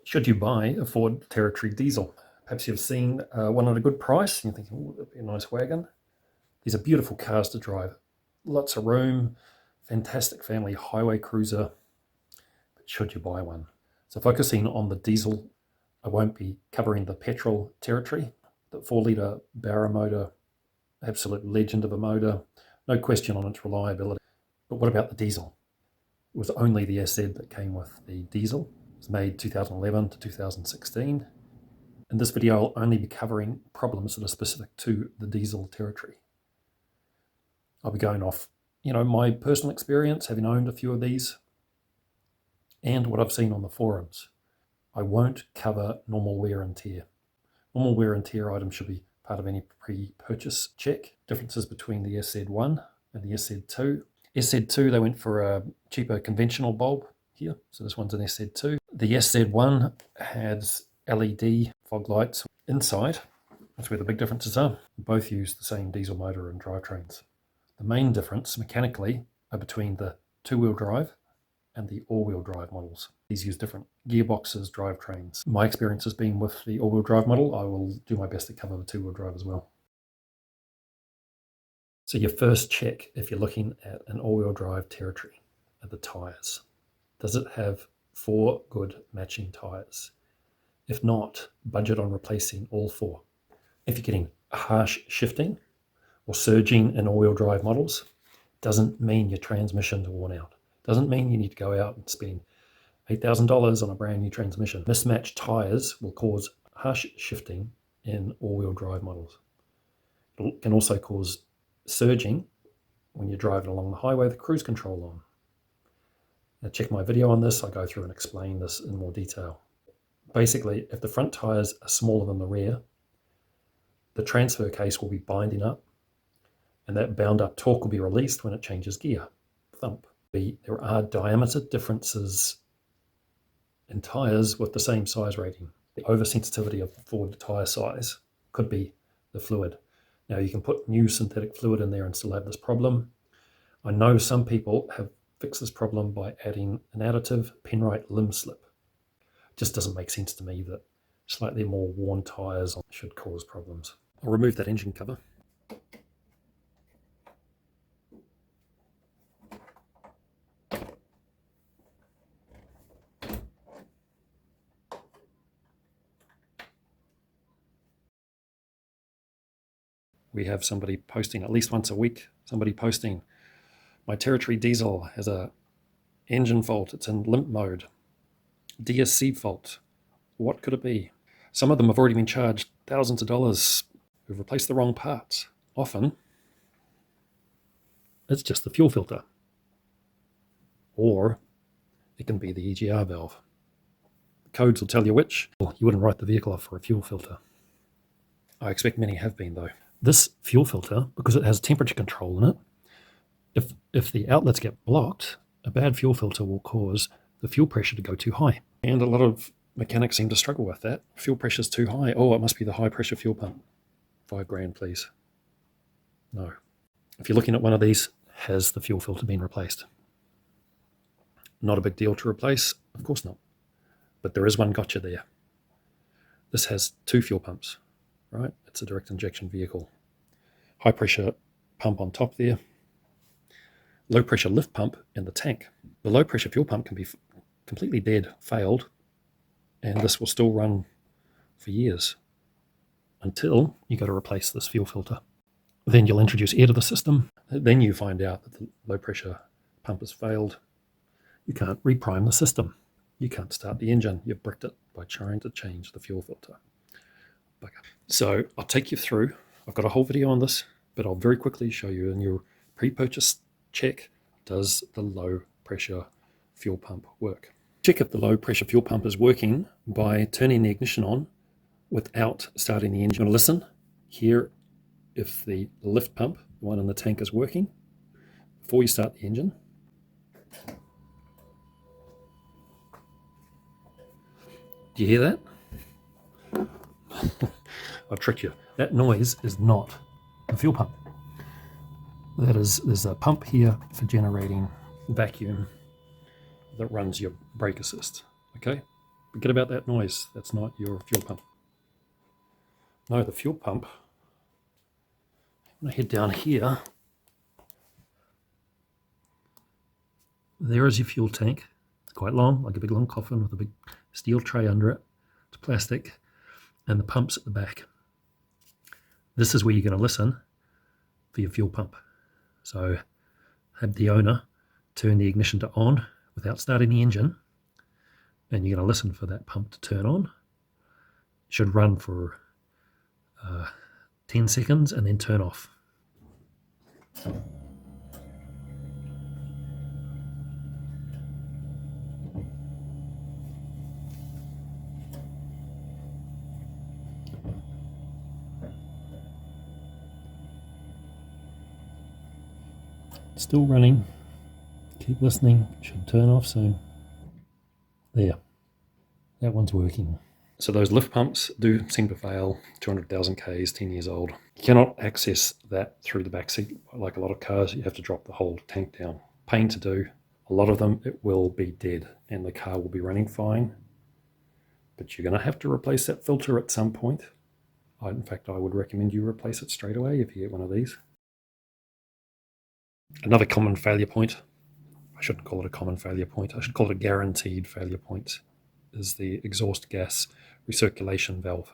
Should you buy a Ford Territory diesel? Perhaps you've seen one at a good price and you're thinking, oh, that'd be a nice wagon. These are beautiful cars to drive. Lots of room, fantastic family highway cruiser. But should you buy one? So focusing on the diesel, I won't be covering the petrol Territory. The 4-litre Barra motor, absolute legend of a motor. No question on its reliability. But what about the diesel? It was only the SZ that came with the diesel. It was made 2011 to 2016. In this video, I'll only be covering problems that are specific to the diesel Territory. I'll be going off, my personal experience, having owned a few of these, and what I've seen on the forums. I won't cover normal wear and tear. Normal wear and tear items should be part of any pre-purchase check. Differences between the SZ1 and the SZ2. SZ2, they went for a cheaper conventional bulb here. So this one's an SZ2. The SZ1 has LED fog lights inside. That's where the big differences are. Both use the same diesel motor and drivetrains. The main difference mechanically are between the two-wheel drive and the all-wheel drive models. These use different gearboxes, drivetrains. My experience has been with the all-wheel drive model. I will do my best to cover the two-wheel drive as well. So your first check, if you're looking at an all-wheel drive Territory, are the tyres. Does it have 4 good matching tyres? If not, budget on replacing all 4. If you're getting harsh shifting or surging in all-wheel drive models, doesn't mean your transmission's worn out. Doesn't mean you need to go out and spend $8,000 on a brand new transmission. Mismatched tyres will cause harsh shifting in all-wheel drive models. It can also cause surging when you're driving along the highway with cruise control on. Now check my video on this. I go through and explain this in more detail. Basically, if the front tyres are smaller than the rear, the transfer case will be binding up, and that bound up torque will be released when it changes gear. Thump. There are diameter differences in tyres with the same size rating. The oversensitivity of the Ford tyre size could be the fluid. Now you can put new synthetic fluid in there and still have this problem. I know some people have fixed this problem by adding an additive, Penrite limb slip. It just doesn't make sense to me that slightly more worn tyres should cause problems. I'll remove that engine cover. We have somebody posting at least once a week, somebody posting, my Territory diesel has a engine fault, it's in limp mode. DSC fault, what could it be? Some of them have already been charged thousands of dollars. We've replaced the wrong parts. Often, it's just the fuel filter. Or it can be the EGR valve. The codes will tell you which. Well, you wouldn't write the vehicle off for a fuel filter. I expect many have been though. This fuel filter, because it has temperature control in it, if the outlets get blocked, a bad fuel filter will cause the fuel pressure to go too high. And a lot of mechanics seem to struggle with that. Fuel pressure's too high. Oh, it must be the high pressure fuel pump. $5,000, please. No. If you're looking at one of these, has the fuel filter been replaced? Not a big deal to replace, of course not. But there is one gotcha there. This has 2 fuel pumps, right? It's a direct injection vehicle. High pressure pump on top there. Low pressure lift pump in the tank. The low pressure fuel pump can be completely dead, failed, and this will still run for years until you got to replace this fuel filter. Then you'll introduce air to the system. Then you find out that the low pressure pump has failed. You can't reprime the system. You can't start the engine. You've bricked it by trying to change the fuel filter. So I'll take you through. I've got a whole video on this, but I'll very quickly show you in your pre-purchase check, does the low pressure fuel pump work? Check if the low pressure fuel pump is working by turning the ignition on without starting the engine. Listen, hear if the lift pump, the one in the tank, is working before you start the engine. Do you hear that? I've tricked you. That noise is not the fuel pump. There's a pump here for generating vacuum that runs your brake assist, okay? Forget about that noise. That's not your fuel pump. No, the fuel pump. I'm going to head down here. There is your fuel tank. It's quite long, like a big long coffin with a big steel tray under it. It's plastic. And the pump's at the back. This is where you're going to listen for your fuel pump. So have the owner turn the ignition to on without starting the engine, and you're going to listen for that pump to turn on. It should run for 10 seconds and then turn off. Still running. Keep listening. Should turn off soon. There. That one's working. So those lift pumps do seem to fail. 200,000 Ks, 10 years old. You cannot access that through the back seat. Like a lot of cars, you have to drop the whole tank down. Pain to do. A lot of them, it will be dead and the car will be running fine. But you're going to have to replace that filter at some point. In fact, I would recommend you replace it straight away if you get one of these. Another common failure point, I shouldn't call it a common failure point, I should call it a guaranteed failure point, is the exhaust gas recirculation valve.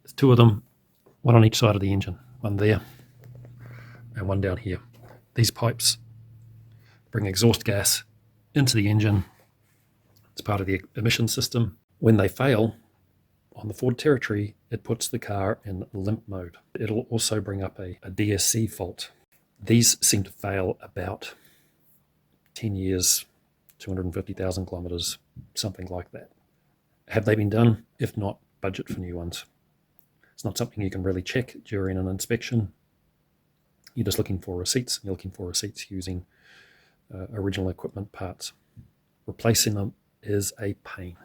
There's two of them, one on each side of the engine, one there and one down here. These pipes bring exhaust gas into the engine. It's part of the emission system. When they fail on the Ford Territory, it puts the car in limp mode. It'll also bring up a DSC fault. These seem to fail about 10 years, 250,000 kilometers, something like that. Have they been done? If not, budget for new ones. It's not something you can really check during an inspection. You're just looking for receipts. You're looking for receipts using original equipment parts. Replacing them is a pain.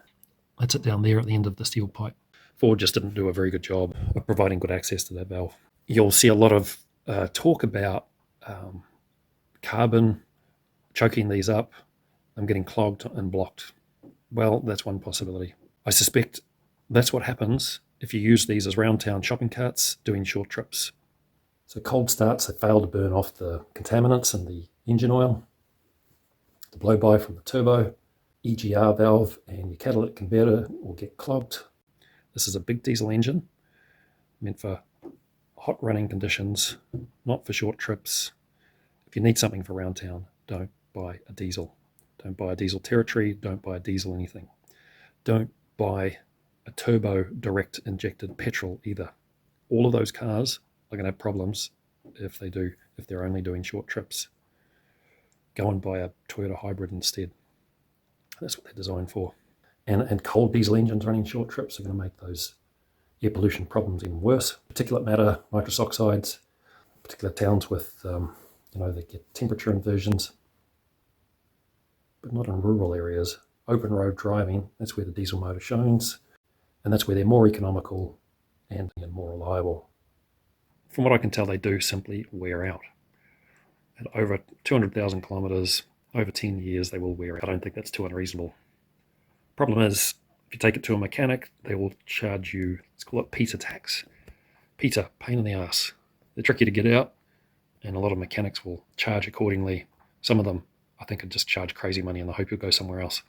That's it down there at the end of the steel pipe. Ford just didn't do a very good job of providing good access to that valve. You'll see a lot of talk about carbon choking these up, them getting clogged and blocked. Well, that's one possibility. I suspect that's what happens if you use these as round town shopping carts doing short trips. So cold starts, they fail to burn off the contaminants and the engine oil, the blow-by from the turbo, EGR valve and your catalytic converter will get clogged. This is a big diesel engine meant for hot running conditions, not for short trips. If you need something for round town, don't buy a diesel. Don't buy a diesel Territory, don't buy a diesel anything. Don't buy a turbo direct injected petrol either. All of those cars are going to have problems if they're only doing short trips. Go and buy a Toyota hybrid instead. That's what they're designed for. And cold diesel engines running short trips are going to make those air pollution problems even worse. Particulate matter, nitrous oxides, particular towns with, they get temperature inversions, but not in rural areas. Open road driving, that's where the diesel motor shines, and that's where they're more economical and more reliable. From what I can tell, they do simply wear out. At over 200,000 kilometers, over 10 years, they will wear out. I don't think that's too unreasonable. Problem is, if you take it to a mechanic, they will charge you, let's call it PETA tax. PETA, pain in the ass. They're tricky to get out, and a lot of mechanics will charge accordingly. Some of them, I think, would just charge crazy money and they hope you'll go somewhere else.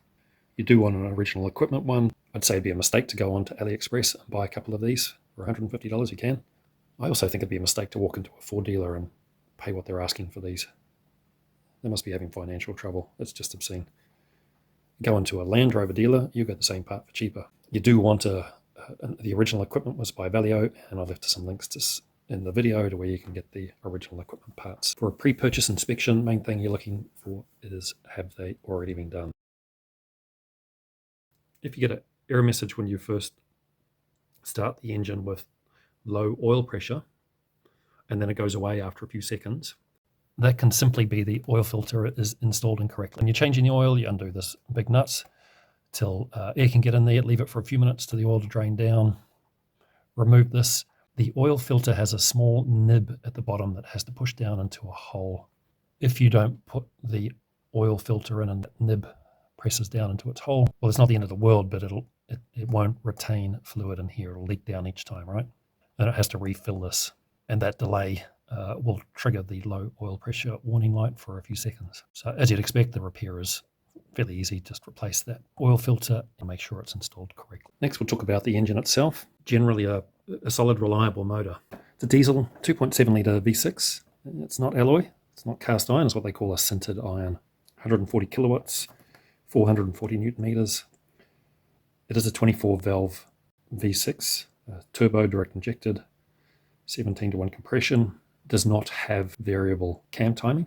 You do want an original equipment one. I'd say it'd be a mistake to go on to AliExpress and buy a couple of these for $150. You can. I also think it'd be a mistake to walk into a Ford dealer and pay what they're asking for these. They must be having financial trouble. It's just obscene. Go into a Land Rover dealer, you get the same part for cheaper. You do want the original equipment was by Valio, and I've left some links in the video to where you can get the original equipment parts. For a pre-purchase inspection, main thing you're looking for is, have they already been done? If you get an error message when you first start the engine with low oil pressure, and then it goes away after a few seconds, that can simply be the oil filter is installed incorrectly. When you're changing the oil, you undo this big nuts till air can get in there, leave it for a few minutes to the oil to drain down, remove this. The oil filter has a small nib at the bottom that has to push down into a hole. If you don't put the oil filter in a nib presses down into its hole. Well, it's not the end of the world, but it won't retain fluid in here. It'll leak down each time, right? And it has to refill this. And that delay will trigger the low oil pressure warning light for a few seconds. So as you'd expect, the repair is fairly easy. Just replace that oil filter and make sure it's installed correctly. Next, we'll talk about the engine itself. Generally a solid, reliable motor. It's a diesel 2.7 litre V6. It's not alloy. It's not cast iron. It's what they call a sintered iron. 140 kilowatts, 440 newton meters. It is a 24-valve V6, turbo direct injected, 17:1 compression. Does not have variable cam timing.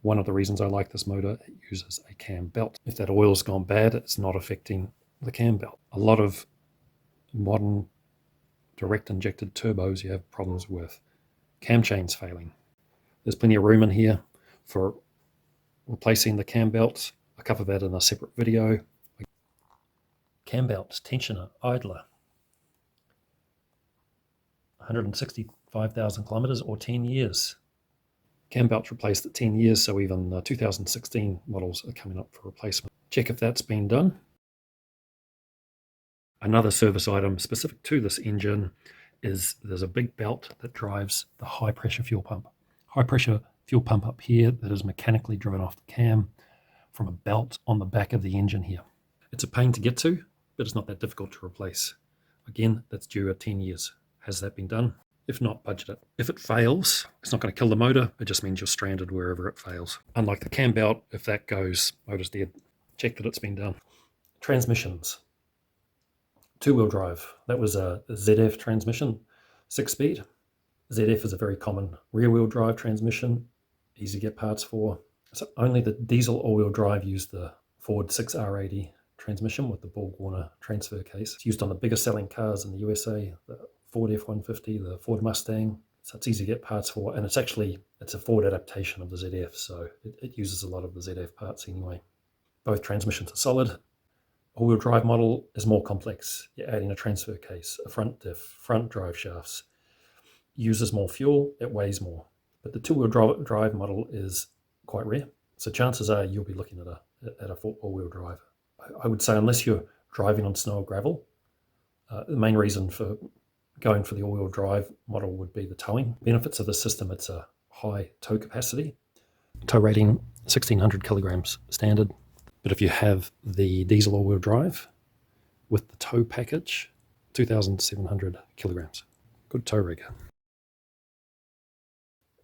One of the reasons I like this motor, it uses a cam belt. If that oil's gone bad, it's not affecting the cam belt. A lot of modern direct injected turbos, you have problems with cam chains failing. There's plenty of room in here for replacing the cam belts. I cover that in a separate video. Cam belts, tensioner, idler. 165,000 kilometers or 10 years. Cam belts replaced at 10 years, so even 2016 models are coming up for replacement. Check if that's been done. Another service item specific to this engine is there's a big belt that drives the high pressure fuel pump. High pressure fuel pump up here that is mechanically driven off the cam from a belt on the back of the engine here. It's a pain to get to, but it's not that difficult to replace. Again, that's due at 10 years. Has that been done? If not, budget it. If it fails, it's not going to kill the motor. It just means you're stranded wherever it fails. Unlike the cam belt, if that goes, motor's dead. Check that it's been done. Transmissions. Two-wheel drive. That was a ZF transmission, 6-speed. ZF is a very common rear-wheel drive transmission, easy to get parts for. So only the diesel all-wheel drive used the Ford 6R80 transmission with the Borg-Warner transfer case. It's used on the biggest selling cars in the USA, the Ford F-150, the Ford Mustang. So it's easy to get parts for, and it's a Ford adaptation of the ZF, so it uses a lot of the ZF parts anyway. Both transmissions are solid. All-wheel drive model is more complex. You're adding a transfer case, a front diff, front drive shafts. Uses more fuel, it weighs more. But the two-wheel drive model is quite rare, so chances are you'll be looking at a all-wheel drive. I would say unless you're driving on snow or gravel, the main reason for going for the all-wheel drive model would be the towing. Benefits of the system, it's a high tow capacity. Tow rating 1,600 kilograms standard. But if you have the diesel all-wheel drive with the tow package, 2,700 kilograms. Good tow rig.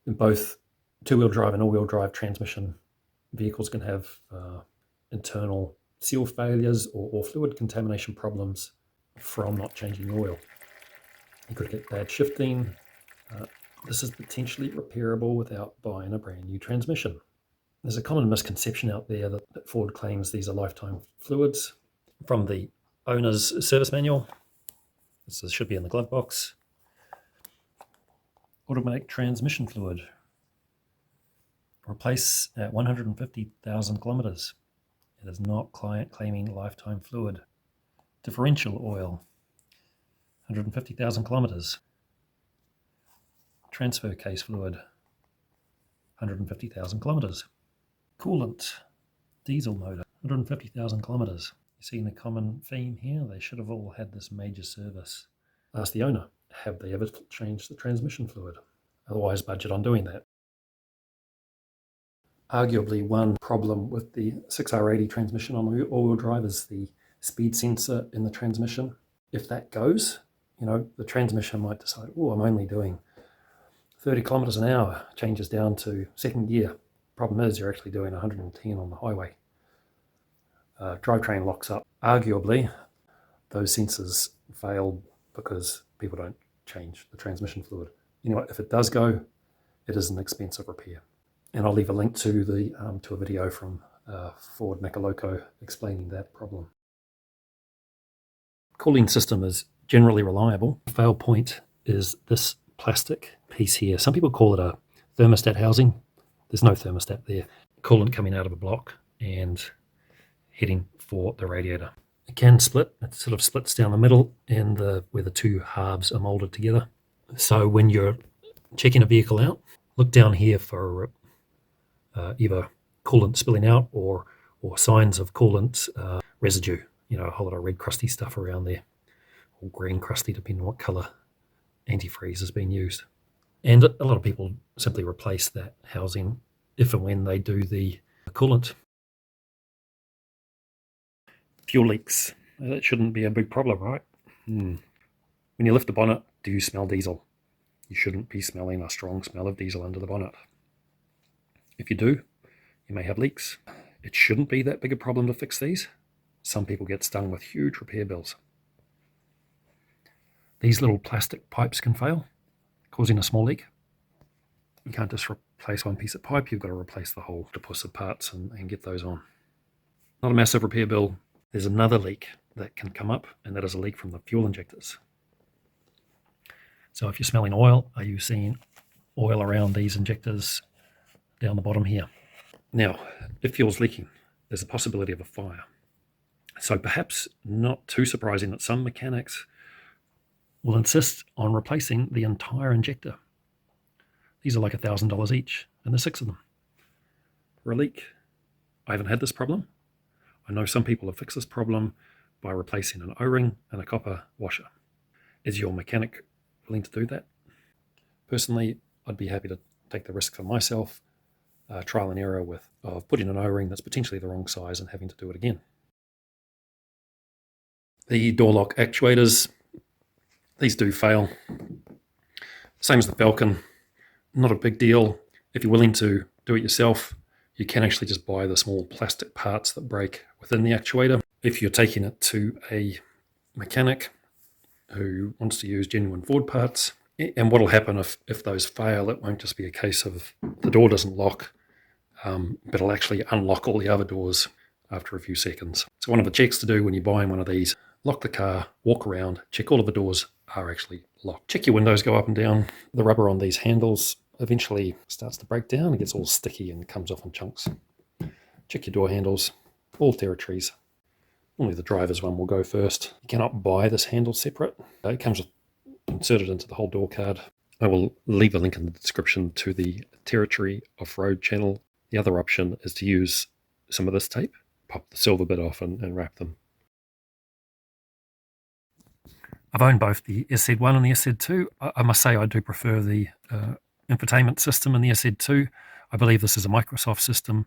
Both two-wheel drive and all-wheel drive transmission vehicles can have internal seal failures or fluid contamination problems from not changing oil. You could get bad shifting. This is potentially repairable without buying a brand new transmission. There's a common misconception out there that Ford claims these are lifetime fluids. From the owner's service manual, this should be in the glove box. Automatic transmission fluid. Replace at 150,000 kilometers. It is not claiming lifetime fluid. Differential oil, 150,000 kilometers. Transfer case fluid, 150,000 kilometers. Coolant, diesel motor, 150,000 kilometers. You see the common theme here? They should have all had this major service. Ask the owner, have they ever changed the transmission fluid? Otherwise, budget on doing that. Arguably, one problem with the 6R80 transmission on the all-wheel drive is the speed sensor in the transmission. If that goes, the transmission might decide, oh, I'm only doing 30 kilometers an hour, changes down to second gear. Problem is, you're actually doing 110 on the highway. Drivetrain locks up. Arguably, those sensors failed because people don't change the transmission fluid. Anyway, if it does go, it is an expensive repair. And I'll leave a link to to a video from Ford Nakaloco explaining that problem. Cooling system is generally reliable. Fail point is this plastic piece here. Some people call it a thermostat housing. There's no thermostat there. Coolant coming out of a block and heading for the radiator. It can split. It sort of splits down the middle and where the two halves are molded together. So when you're checking a vehicle out, look down here for either coolant spilling out or signs of coolant residue, a whole lot of red crusty stuff around there, or green crusty, depending on what colour antifreeze has been used. And a lot of people simply replace that housing if and when they do the coolant. Fuel leaks. That shouldn't be a big problem, right? When you lift the bonnet, do you smell diesel? You shouldn't be smelling a strong smell of diesel under the bonnet. If you do, you may have leaks. It shouldn't be that big a problem to fix these. Some people get stung with huge repair bills. These little plastic pipes can fail, causing a small leak. You can't just replace one piece of pipe, you've got to replace the whole deposit parts and get those on. Not a massive repair bill. There's another leak that can come up, and that is a leak from the fuel injectors. So if you're smelling oil, are you seeing oil around these injectors down the bottom here? Now, if fuel's leaking, there's a possibility of a fire. So perhaps not too surprising that some mechanics will insist on replacing the entire injector. These are like $1,000 each, and there's 6 of them. For a leak, I haven't had this problem. I know some people have fixed this problem by replacing an O-ring and a copper washer. Is your mechanic willing to do that? Personally, I'd be happy to take the risk for myself, trial and error of putting an O-ring that's potentially the wrong size and having to do it again. The door lock actuators, these do fail. Same as the Falcon, not a big deal. If you're willing to do it yourself, you can actually just buy the small plastic parts that break within the actuator. If you're taking it to a mechanic who wants to use genuine Ford parts, and what will happen if those fail, it won't just be a case of the door doesn't lock, but it'll actually unlock all the other doors after a few seconds. So one of the checks to do when you're buying one of these, lock the car, walk around, check all of the doors are actually locked. Check your windows go up and down. The rubber on these handles eventually starts to break down and gets all sticky and comes off in chunks. Check your door handles, all territories. Only the driver's one will go first. You cannot buy this handle separate. It comes inserted into the whole door card. I will leave a link in the description to the Territory Off-Road channel. The other option is to use some of this tape, pop the silver bit off and wrap them. I've owned both the SZ1 and the SZ2. I must say I do prefer the infotainment system in the SZ2. I believe this is a Microsoft system.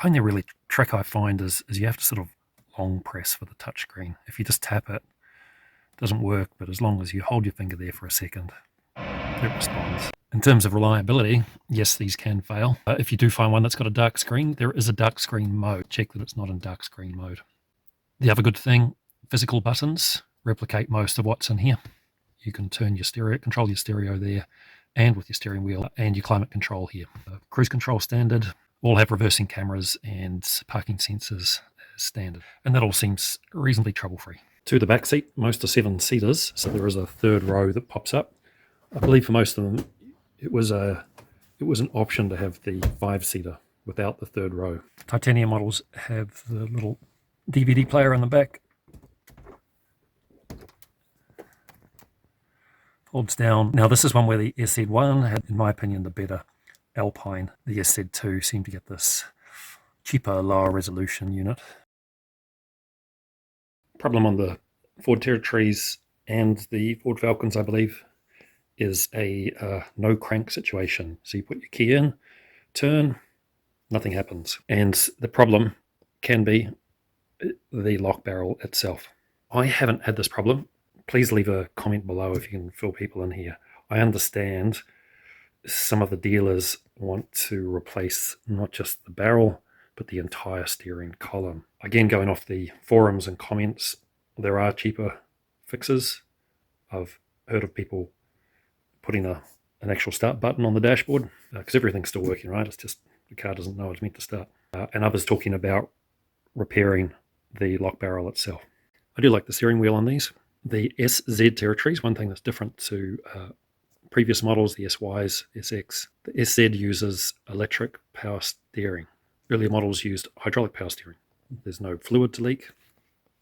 Only really trick I find is you have to sort of long press for the touchscreen. If you just tap it, it doesn't work, but as long as you hold your finger there for a second, it responds. In terms of reliability, yes, these can fail. If you do find one that's got a dark screen, there is a dark screen mode. Check that it's not in dark screen mode. The other good thing, physical buttons replicate most of what's in here. You can turn your stereo, control your stereo there, and with your steering wheel and your climate control here. Cruise control standard, all have reversing cameras and parking sensors as standard. And that all seems reasonably trouble-free. To the back seat, most are 7-seaters, so there is a third row that pops up. I believe for most of them, it was an option to have the 5-seater without the third row. Titanium models have the little DVD player on the back. Folds down. Now this is one where the SZ1 had, in my opinion, the better Alpine. The SZ2 seemed to get this cheaper, lower resolution unit. Problem on the Ford Territories and the Ford Falcons, I believe, is a no crank situation. So you put your key in, turn, nothing happens. And the problem can be the lock barrel itself. I haven't had this problem. Please leave a comment below if you can fill people in here. I understand some of the dealers want to replace not just the barrel, but the entire steering column. Again, going off the forums and comments, there are cheaper fixes. I've heard of people putting an actual start button on the dashboard because everything's still working, right? It's just the car doesn't know it's meant to start. And others talking about repairing the lock barrel itself. I do like the steering wheel on these. The SZ Territories, one thing that's different to previous models, the SYs, SX, the SZ uses electric power steering. Earlier models used hydraulic power steering. There's no fluid to leak.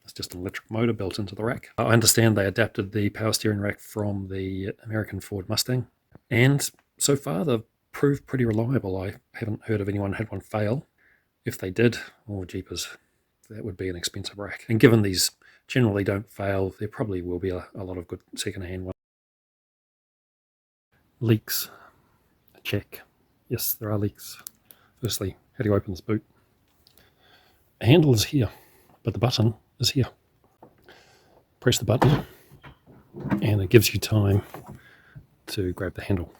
It's just an electric motor built into the rack. I understand they adapted the power steering rack from the American Ford Mustang, and so far they've proved pretty reliable. I haven't heard of anyone had one fail. If they did, oh jeepers, that would be an expensive rack. And given these generally don't fail, there probably will be a lot of good second-hand ones. Leaks. Check. Yes, there are leaks. Firstly, how do you open this boot? The handle is here, but the button is here. Press the button, and it gives you time to grab the handle.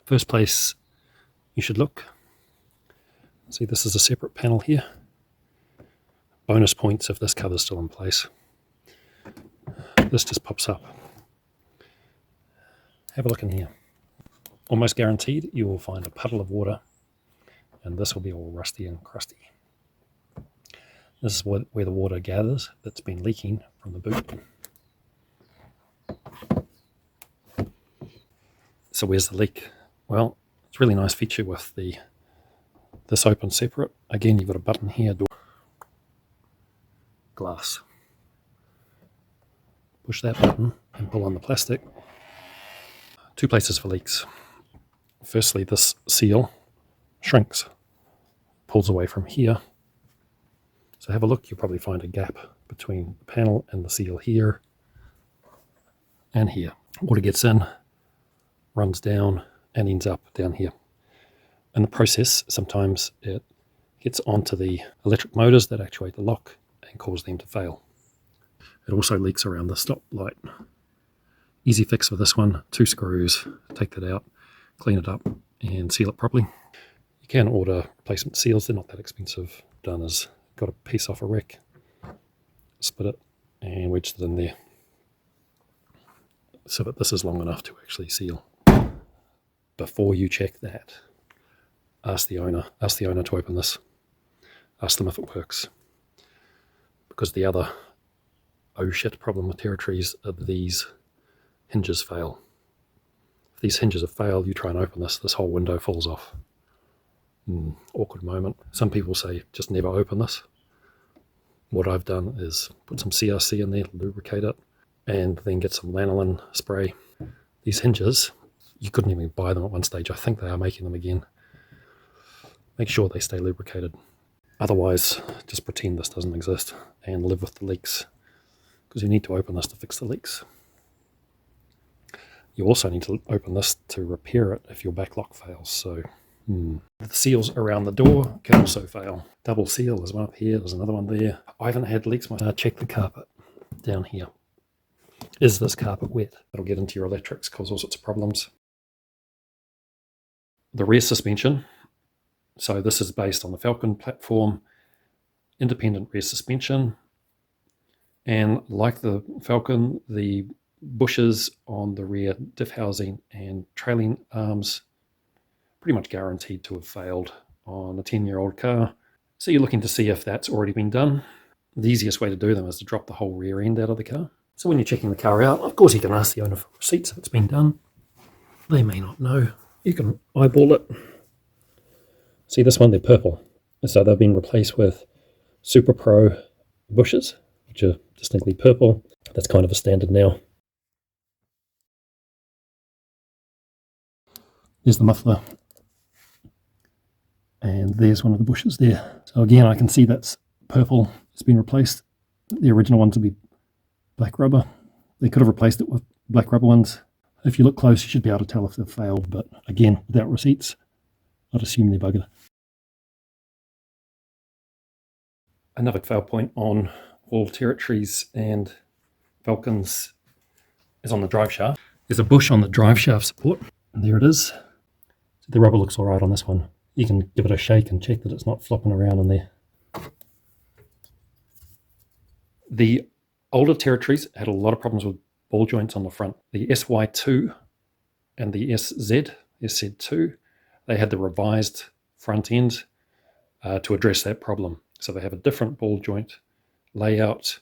First place you should look. See, this is a separate panel here. Bonus points if this cover's still in place. This just pops up. Have a look in here. Almost guaranteed you will find a puddle of water, and this will be all rusty and crusty. This is where the water gathers that's been leaking from the boot. So where's the leak? Well, it's a really nice feature with this open separate. Again, you've got a button here, door, glass. Push that button and pull on the plastic. Two places for leaks. Firstly, this seal shrinks, pulls away from here. So have a look, you'll probably find a gap between the panel and the seal here and here. Water gets in, runs down, and ends up down here. In the process, sometimes it gets onto the electric motors that actuate the lock and cause them to fail. It also leaks around the stop light. Easy fix for this one, 2 screws, take that out, clean it up and seal it properly. You can order replacement seals, they're not that expensive. Done is got a piece off a rack, split it and wedged it in there so that this is long enough to actually seal. Before you check that, ask the owner to open this. Ask them if it works. Because the other oh shit problem with territories are these hinges fail. If these hinges have failed, you try and open this whole window falls off. Awkward moment. Some people say just never open this. What I've done is put some CRC in there to lubricate it and then get some lanolin spray. These hinges, you couldn't even buy them at one stage. I think they are making them again. Make sure they stay lubricated. Otherwise, just pretend this doesn't exist and live with the leaks, because you need to open this to fix the leaks. You also need to open this to repair it if your back lock fails. So the seals around the door can also fail. Double seal, there's one up here, there's another one there. I haven't had leaks myself. Check the carpet down here. Is this carpet wet? It'll get into your electrics, cause all sorts of problems. The rear suspension. So this is based on the Falcon platform, independent rear suspension. And like the Falcon, the bushes on the rear diff housing and trailing arms pretty much guaranteed to have failed on a 10-year-old car. So you're looking to see if that's already been done. The easiest way to do them is to drop the whole rear end out of the car. So when you're checking the car out, of course you can ask the owner for receipts if it's been done. They may not know. You can eyeball it. See this one, they're purple. So they've been replaced with Super Pro bushes, which are distinctly purple. That's kind of a standard now. There's the muffler. And there's one of the bushes there. So again, I can see that's purple. It's been replaced. The original ones would be black rubber. They could have replaced it with black rubber ones. If you look close, you should be able to tell if they've failed. But again, without receipts, I'd assume they're buggered. Another fail point on all territories and Falcons is on the drive shaft. There's a bush on the drive shaft support. And there it is. The rubber looks all right on this one. You can give it a shake and check that it's not flopping around in there. The older territories had a lot of problems with ball joints on the front. The SY2 and the SZ2, they had the revised front end to address that problem. So they have a different ball joint layout.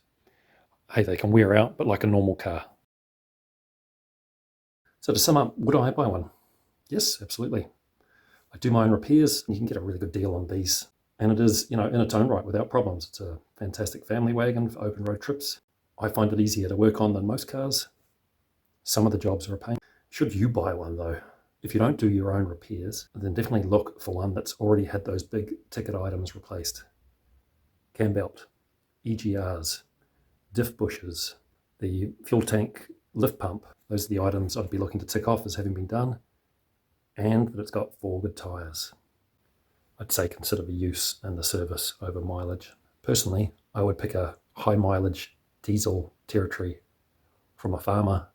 Hey, they can wear out, but like a normal car. So to sum up, would I buy one? Yes, absolutely. I do my own repairs. You can get a really good deal on these. And it is, in its own right, without problems. It's a fantastic family wagon for open road trips. I find it easier to work on than most cars. Some of the jobs are a pain. Should you buy one though? If you don't do your own repairs, then definitely look for one that's already had those big ticket items replaced. Cam belt, EGRs, diff bushes, the fuel tank lift pump. Those are the items I'd be looking to tick off as having been done, and that it's got 4 good tyres. I'd say consider the use and the service over mileage. Personally, I would pick a high mileage diesel territory from a farmer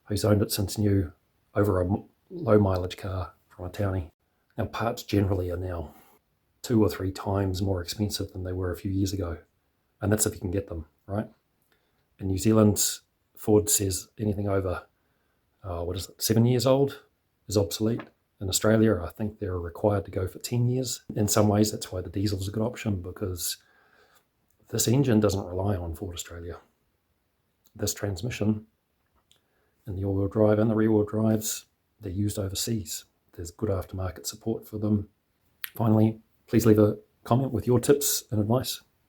who's owned it since new over a low mileage car from a townie. Now, parts generally are now 2 or 3 times more expensive than they were a few years ago, and that's if you can get them, right? In New Zealand, Ford says anything over 7 years old is obsolete. In Australia, I think they're required to go for 10 years. In some ways, that's why the diesel is a good option, because this engine doesn't rely on Ford Australia. This transmission and the all-wheel drive and the rear-wheel drives, they're used overseas. There's good aftermarket support for them. Finally, please leave a comment with your tips and advice.